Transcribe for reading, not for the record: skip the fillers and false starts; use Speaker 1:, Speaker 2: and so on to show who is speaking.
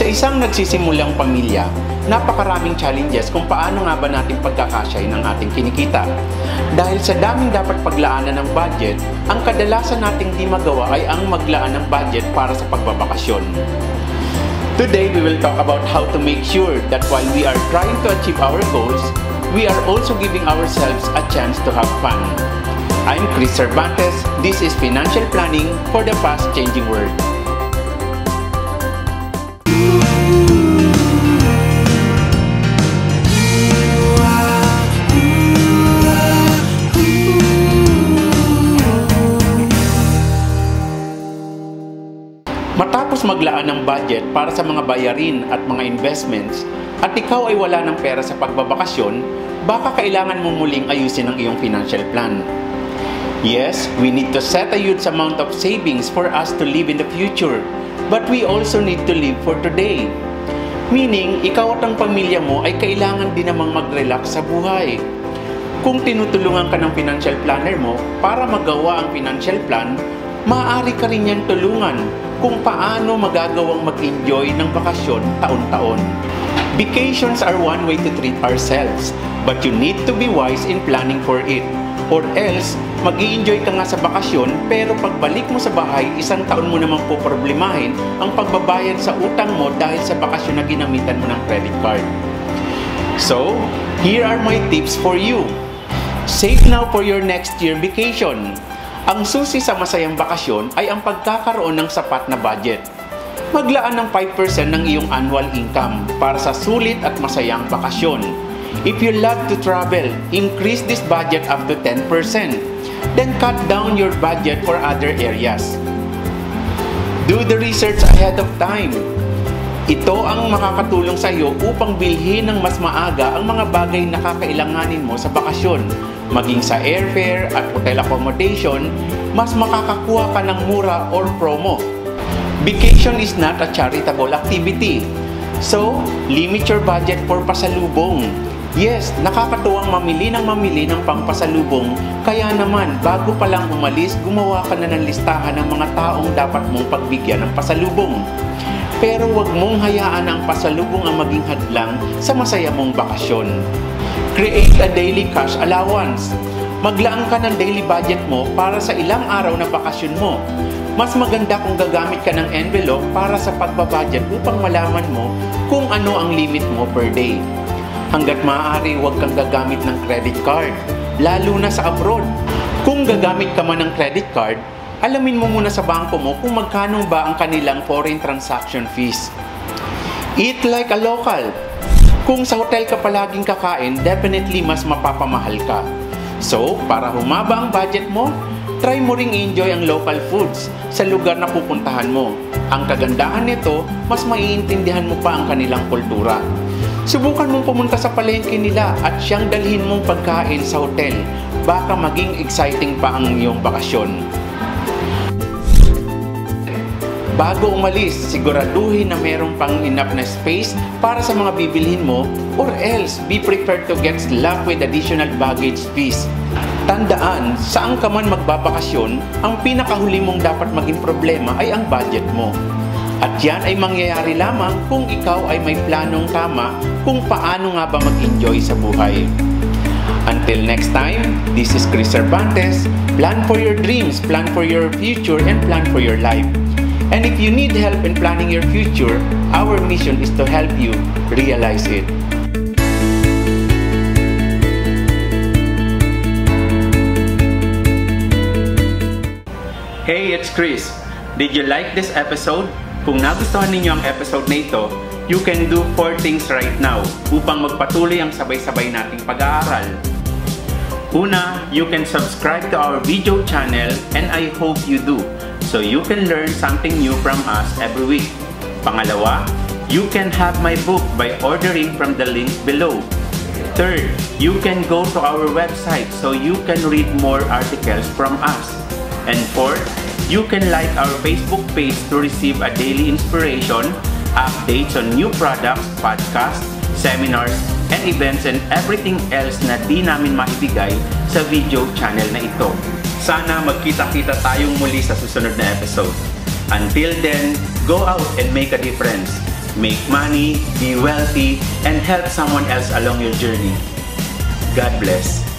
Speaker 1: Sa isang nagsisimulang pamilya, napakaraming challenges kung paano nga ba natin pagkakasyahin ang ating kinikita. Dahil sa daming dapat paglaanan ng budget, ang kadalasan nating di magawa ay ang maglaan ng budget para sa pagbabakasyon. Today, we will talk about how to make sure that while we are trying to achieve our goals, we are also giving ourselves a chance to have fun. I'm Chris Cervantes. This is Financial Planning for the Fast-Changing World. Matapos maglaan ng budget para sa mga bayarin at mga investments at ikaw ay wala ng pera sa pagbabakasyon, baka kailangan mong muling ayusin ang iyong financial plan. Yes, we need to set a huge amount of savings for us to live in the future, but we also need to live for today. Meaning, ikaw at ang pamilya mo ay kailangan din namang mag-relax sa buhay. Kung tinutulungan ka ng financial planner mo para magawa ang financial plan, maaari ka rin yan tulungan kung paano magagawang mag-enjoy ng bakasyon taon-taon. Vacations are one way to treat ourselves, but you need to be wise in planning for it. Or else, mag-i-enjoy ka nga sa bakasyon, pero pagbalik mo sa bahay, isang taon mo namang poproblemahin ang pagbabayad sa utang mo dahil sa bakasyon na ginamitan mo ng credit card. So, here are my tips for you. Save now for your next year vacation. Ang susi sa masayang bakasyon ay ang pagkakaroon ng sapat na budget. Maglaan ng 5% ng iyong annual income para sa sulit at masayang bakasyon. If you love to travel, increase this budget up to 10%. Then cut down your budget for other areas. Do the research ahead of time. Ito ang makakatulong sa iyo upang bilhin ng mas maaga ang mga bagay na kakailanganin mo sa bakasyon. Maging sa airfare at hotel accommodation, mas makakakuha ka ng mura or promo. Vacation is not a charitable activity. So, limit your budget for pasalubong. Yes, nakakatuwang mamili ng pangpasalubong, kaya naman bago pa lang umalis, gumawa ka na ng listahan ng mga taong dapat mong pagbigyan ng pasalubong. Pero huwag mong hayaan ang pasalubong ang maging hadlang sa masaya mong bakasyon. Create a daily cash allowance. Maglaan ka ng daily budget mo para sa ilang araw na bakasyon mo. Mas maganda kung gagamit ka ng envelope para sa pagbabudget upang malaman mo kung ano ang limit mo per day. Hanggat maaari, huwag kang gagamit ng credit card, lalo na sa abroad. Kung gagamit ka man ng credit card, alamin mo muna sa bangko mo kung magkano ba ang kanilang foreign transaction fees. Eat like a local. Kung sa hotel ka palaging kakain, definitely mas mapapamahal ka. So, para humaba ang budget mo, try mo ring enjoy ang local foods sa lugar na pupuntahan mo. Ang kagandahan nito, mas maiintindihan mo pa ang kanilang kultura. Subukan mong pumunta sa palengke nila at siyang dalhin mong pagkain sa hotel. Baka maging exciting pa ang iyong bakasyon. Bago umalis, siguraduhin na mayroon pang enough na space para sa mga bibilhin mo, or else be prepared to get slapped with additional baggage fees. Tandaan, saan ka man magbabakasyon, ang pinakahuli mong dapat maging problema ay ang budget mo. At yan ay mangyayari lamang kung ikaw ay may planong tama kung paano nga ba mag-enjoy sa buhay. Until next time, this is Chris Cervantes. Plan for your dreams, plan for your future, and plan for your life. And if you need help in planning your future, our mission is to help you realize it. Hey, it's Chris. Did you like this episode? Kung nagustuhan ninyo ang episode na ito, you can do 4 things right now upang magpatuloy ang sabay-sabay nating pag-aaral. Una, you can subscribe to our video channel, and I hope you do, so you can learn something new from us every week. Pangalawa, you can have my book by ordering from the link below. Third, you can go to our website so you can read more articles from us. And fourth, you can like our Facebook page to receive a daily inspiration, updates on new products, podcasts, seminars, and events, and everything else na di namin maibigay sa video channel na ito. Sana magkita-kita tayong muli sa susunod na episode. Until then, go out and make a difference. make money, be wealthy, and help someone else along your journey. God bless.